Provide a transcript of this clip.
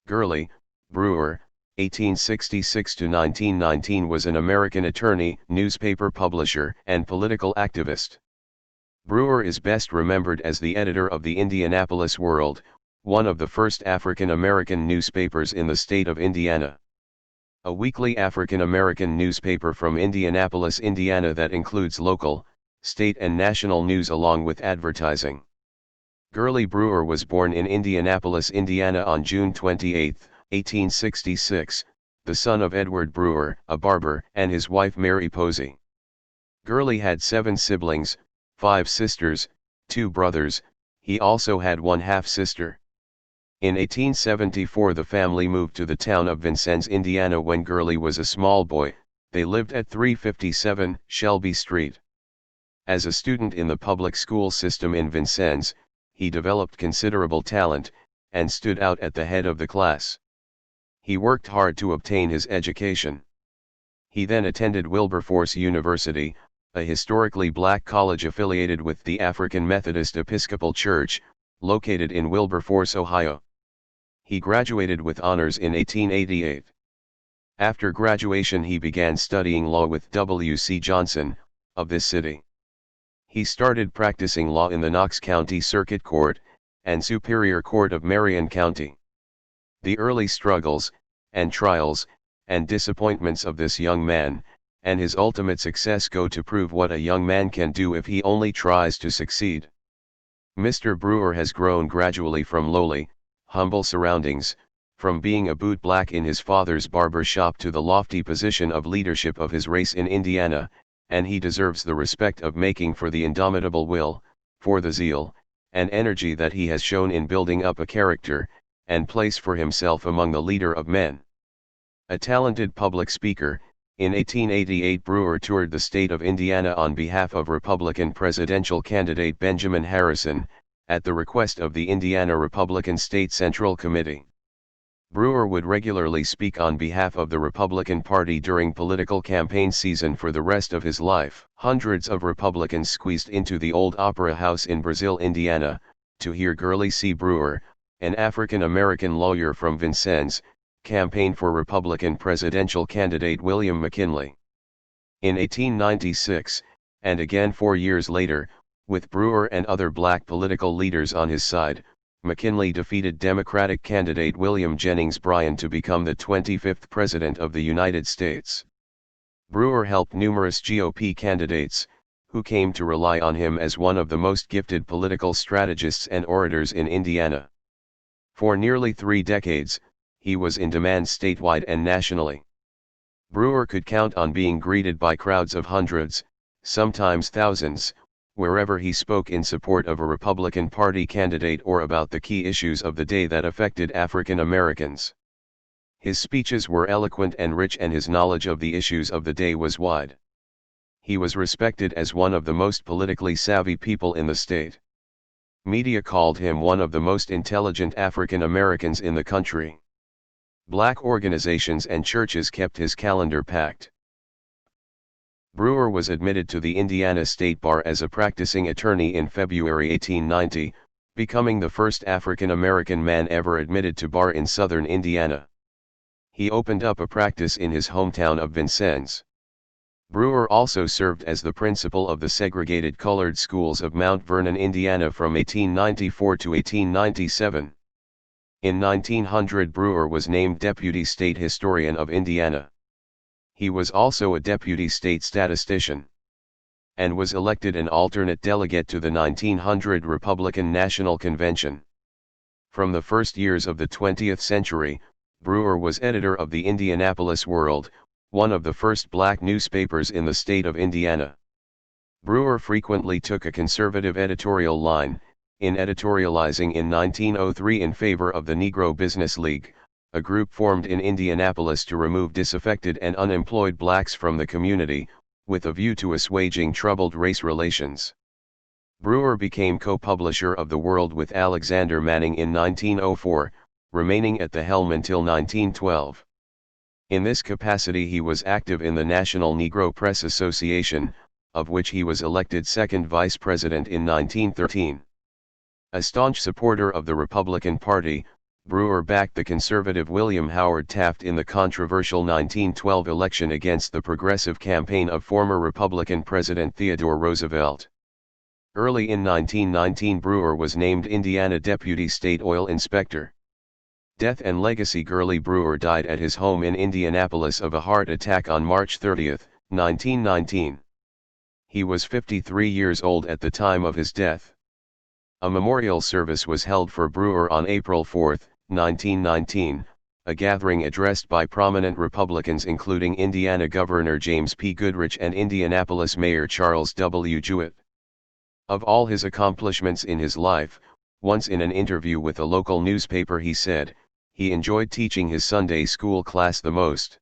Gurley Brewer, 1866–1919 was an American attorney, newspaper publisher, and political activist. Brewer is best remembered as the editor of the Indianapolis World, one of the first African American newspapers in the state of Indiana. A weekly African American newspaper from Indianapolis, Indiana that includes local, state and national news along with advertising. Gurley Brewer was born in Indianapolis, Indiana on June 28, 1866, the son of Edward Brewer, a barber, and his wife Mary Posey. Gurley had 7 siblings, 5 sisters, 2 brothers. He also had one half-sister. In 1874 the family moved to the town of Vincennes, Indiana when Gurley was a small boy. They lived at 357 Shelby Street. As a student in the public school system in Vincennes, he developed considerable talent, and stood out at the head of the class. He worked hard to obtain his education. He then attended Wilberforce University, a historically black college affiliated with the African Methodist Episcopal Church, located in Wilberforce, Ohio. He graduated with honors in 1888. After graduation he began studying law with W.C. Johnson, of this city. He started practicing law in the Knox County Circuit Court, and Superior Court of Marion County. The early struggles, and trials, and disappointments of this young man, and his ultimate success go to prove what a young man can do if he only tries to succeed. Mr. Brewer has grown gradually from lowly, humble surroundings, from being a bootblack in his father's barber shop to the lofty position of leadership of his race in Indiana, and he deserves the respect of making for the indomitable will, for the zeal, and energy that he has shown in building up a character, and place for himself among the leader of men. A talented public speaker, in 1888 Brewer toured the state of Indiana on behalf of Republican presidential candidate Benjamin Harrison, at the request of the Indiana Republican State Central Committee. Brewer would regularly speak on behalf of the Republican Party during political campaign season for the rest of his life. Hundreds of Republicans squeezed into the old Opera House in Brazil, Indiana, to hear Gurley C. Brewer, an African-American lawyer from Vincennes, campaign for Republican presidential candidate William McKinley. In 1896, and again 4 years later, with Brewer and other black political leaders on his side, McKinley defeated Democratic candidate William Jennings Bryan to become the 25th President of the United States. Brewer helped numerous GOP candidates, who came to rely on him as one of the most gifted political strategists and orators in Indiana. For nearly 3 decades, he was in demand statewide and nationally. Brewer could count on being greeted by crowds of hundreds, sometimes thousands, wherever he spoke in support of a Republican Party candidate or about the key issues of the day that affected African Americans. His speeches were eloquent and rich, and his knowledge of the issues of the day was wide. He was respected as one of the most politically savvy people in the state. Media called him one of the most intelligent African Americans in the country. Black organizations and churches kept his calendar packed. Brewer was admitted to the Indiana State Bar as a practicing attorney in February 1890, becoming the first African American man ever admitted to bar in southern Indiana. He opened up a practice in his hometown of Vincennes. Brewer also served as the principal of the segregated colored schools of Mount Vernon, Indiana from 1894 to 1897. In 1900 Brewer was named Deputy State Historian of Indiana. He was also a deputy state statistician, and was elected an alternate delegate to the 1900 Republican National Convention. From the first years of the 20th century, Brewer was editor of the Indianapolis World, one of the first black newspapers in the state of Indiana. Brewer frequently took a conservative editorial line, in editorializing in 1903 in favor of the Negro Business League, a group formed in Indianapolis to remove disaffected and unemployed blacks from the community, with a view to assuaging troubled race relations. Brewer became co-publisher of The World with Alexander Manning in 1904, remaining at the helm until 1912. In this capacity he was active in the National Negro Press Association, of which he was elected second vice president in 1913. A staunch supporter of the Republican Party, Brewer backed the conservative William Howard Taft in the controversial 1912 election against the progressive campaign of former Republican President Theodore Roosevelt. Early in 1919, Brewer was named Indiana Deputy State Oil Inspector. Death and legacy. Gurley Brewer died at his home in Indianapolis of a heart attack on March 30, 1919. He was 53 years old at the time of his death. A memorial service was held for Brewer on April 4, 1919, a gathering addressed by prominent Republicans including Indiana Governor James P. Goodrich and Indianapolis Mayor Charles W. Jewett. Of all his accomplishments in his life, once in an interview with a local newspaper he said, he enjoyed teaching his Sunday school class the most.